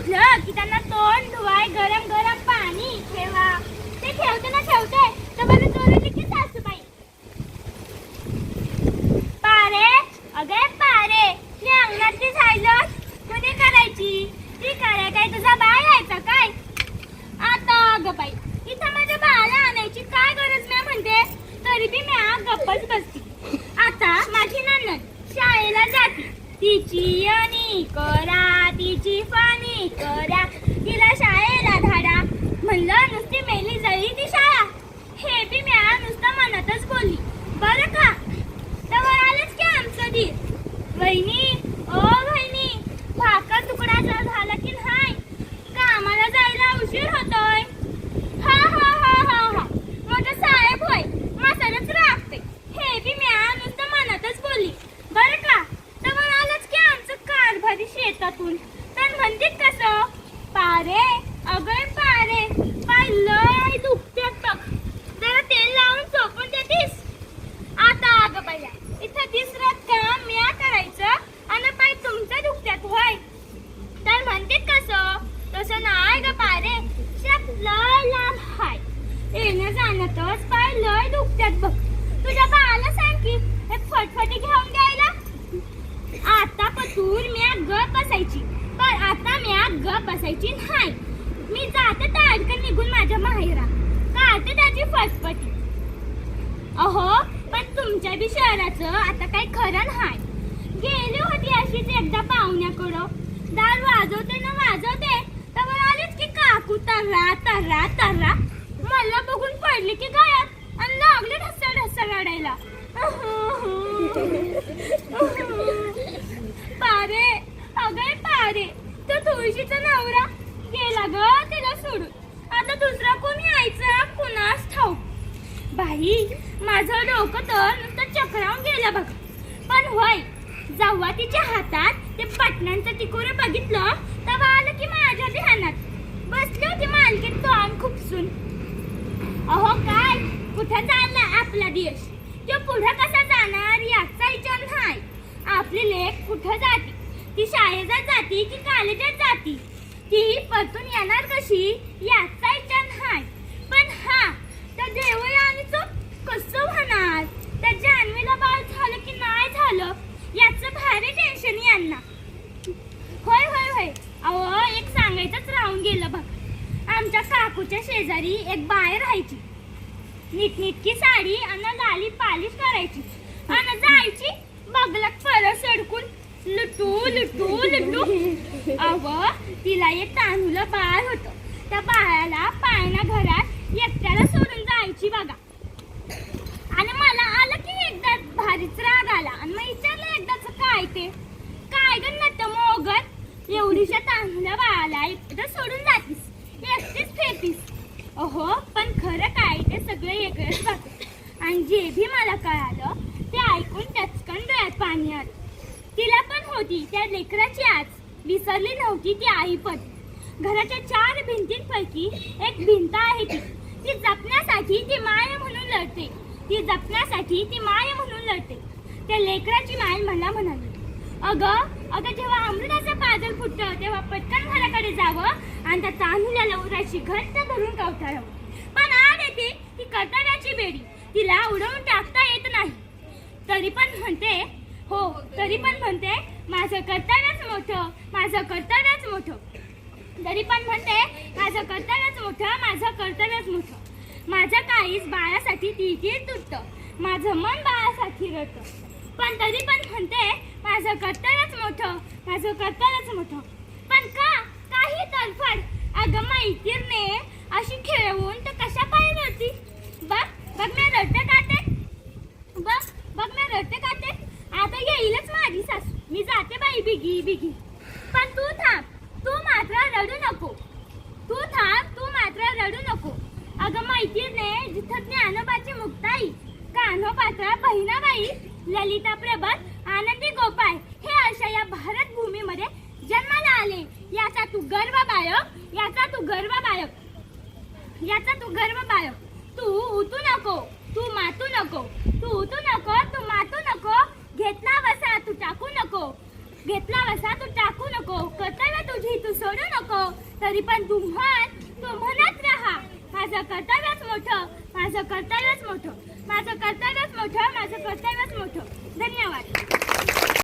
उठलं की त्यांना तोंड धुवाय गरम गरम पाणी ठेवा. ते ठेवते ना ठेवते तर मला जोरात की सासूबाई, पारे अगे पारे मी अंगणातली झायलं कोणी करायची? ती कराय काय तुझा बाळ यायचा काय? आता अगं बाई इथं माझ्या बाळाला आणायची काय गरज नाही म्हणते, तरी बी मी गप्पच बसती. आता माझी नणंद शाळेला जाते, तिची यनी करा तिची फानी करा, तिला शाळेला धाडा. म्हणलं नुसती मेली जळी ती शाळा, हे बी मी नुसतं मनातच बोलली बरं का. तर आलंच की आमचं दीर, वहिनी ओ वहिनी भाकर तुकडा झाला की नाही, कामाला जायला उशीर होतोय. हा हा हा हा हा माझा साहेब होय मसालाच राखते, हे बी मी नुसतं मनातच बोलली बरं का. तर आलंच की आमचं कारभारी शेतातून, तर म्हणते कसं पारे अगं पारे पाय लय दुखत्यात बघ, जरा तेल लावून चोपून देतीस. आता अगं बाया इथं तिसरं काम मी करायचं आणि पाय तुमचं दुखत्यात होय, तर म्हणते कसं तसं नाही ग पारे, शेत लय लांब हाय, येणं जाणतच पाय लय दुखत्यात बघ. तुझ्या बाळाला सांग की एक फटफटी घेऊन द्यायला. आता पतूर मी गप बसायची, पण आता मी गप बसायची नाही. मी जाते ताडकन निघून माझ्या माहेरा, काढते त्याची फटफटी. अहो पण तुमच्या बी शहराचं आता काही खरं नाही. गेली होती अशीच एकदा पाहुण्याकडं, दार वाजवते ना वाजवते तर आलीच की काकू तर्रा तर्रा तर्रा, मला बघून पडली की गायात आणि लागले ढस्सा ढस्सा रडायला. पारे अगं पारे तो तुळशीचा नवरा गेला ग तिला सोडून, आता दुसरा कोण यायचा कुणास ठाऊक. बाई माझं डोकं तर नुसतं चक्रावून गेलं बघ. पण होय जेव्हा तिच्या हातात ते बटनांचं टिकोरं बघितलं तेव्हा आलं की माझ्या ध्यानात बसली होती मालकीत तोंड खुपसून. अहो काय कुठं चालला आपला देश, तो पुढं कसा जाणार याचा विचार नाही. आपली लेक कुठं जाती, ती शाळेत जाती की कॉलेजात जाती, ती परतून येणार कशी याचा विचार नाही. पण हा त्या देवयानीचं कसं होणार, त्या जान्हवीला बाळ झालं की नाही झालं याचं भारी टेन्शन यांना. होय होय होय अहो एक सांगायचंच राहून गेलं बघ. आमच्या काकूच्या शेजारी एक बाय राहायची, नीटनीटकी साडी आणि लाली पालिश करायची आणि जायची बगलक फळ सडकून लुटू लुटू लुटू. अव तिला एक तांदूळ बाळ होतं, त्या बाळाला पाळणा घरात एकट्याला सोडून जायची बघा. आणि मला आलं की एकदा भारीच राग आला आणि मग विचारलं एकदाच काय ते काय ग नट मोगल, एवढीशा तांदूळ बाळाला एकटं सोडून जातीस, एकटीच फेतीस. अहो पण खरं काय ते सगळं वेगळंच बघ. आणि जे भी मला कळालं ते ऐकून टचकन डोळ्यात पाणी आलं. तिला पण होती त्या लेकराची आज, विसरली नव्हती ती आई पण. घराच्या 4 भिंतींपैकी एक भिंत आहे ती जपण्यासाठी ती माय म्हणून लढते, ती जपण्यासाठी ती माय म्हणून लढते. त्या लेकराची माय मला म्हणाली अगं अगं जेव्हा अमृताचं पाजल फुटतं तेव्हा पटकन घराकडे जावं आणि त्या तांदूळाला उरायची घट्ट धरून कवटाळावं. पण आज येते ती कर्तव्याची बेडी, तिला उडवून टाकता येत नाही. तरी पण म्हणते माझं कर्तव्यच मोठं, माझं कर्तव्यच मोठं. तरी पण म्हणते माझं कर्तव्यच मोठं, माझं कर्तव्यच मोठं. माझं काहीच बाळासाठी तिकीट तुटतं, माझं मन बाळासाठी रडतं. पण तरी पण म्हणते माझं कर्तव्यच मोठं, माझं कर्तव्यच मोठं. पण काही तडफड अगं मैत्रीने अशी खेळवून तर कशा पाहिजे होती. बघ मी रडते काटे, बघ मी रडते काटे. आता येईलच माझी सासू, मी जाते बाई बिगी बिगी. पण तू थांब, तू मात्र रडू नको, तू थांब, तू मात्र रडू नको. अगं मैत्रीने जिथं ज्ञानोबाची मुक्ताई, कान्होपात्र बहिणाबाई, ललिता प्रभात, आनंदी गोपाळ हे अशा या भारत भूमीमध्ये जन्माला आले. याचा तू गर्व बाळग, याचा तू गर्व बाळग, याचा तू गर्व बाळग. तू उतू नको, तू मातू नको, तू उतू नको, तू मातू नको. घेतला वसा तू टाकू नको, घेतला वसा तू टाकू नको. नको, कर्तव्य तुझी तू सोडू नको. तरी पण तुम्हालाच राहा. माझं कर्तव्यच मोठं, माझं कर्तव्यच मोठं, माझं कर्तव्यच मोठं, माझं कर्तव्यच मोठं. धन्यवाद.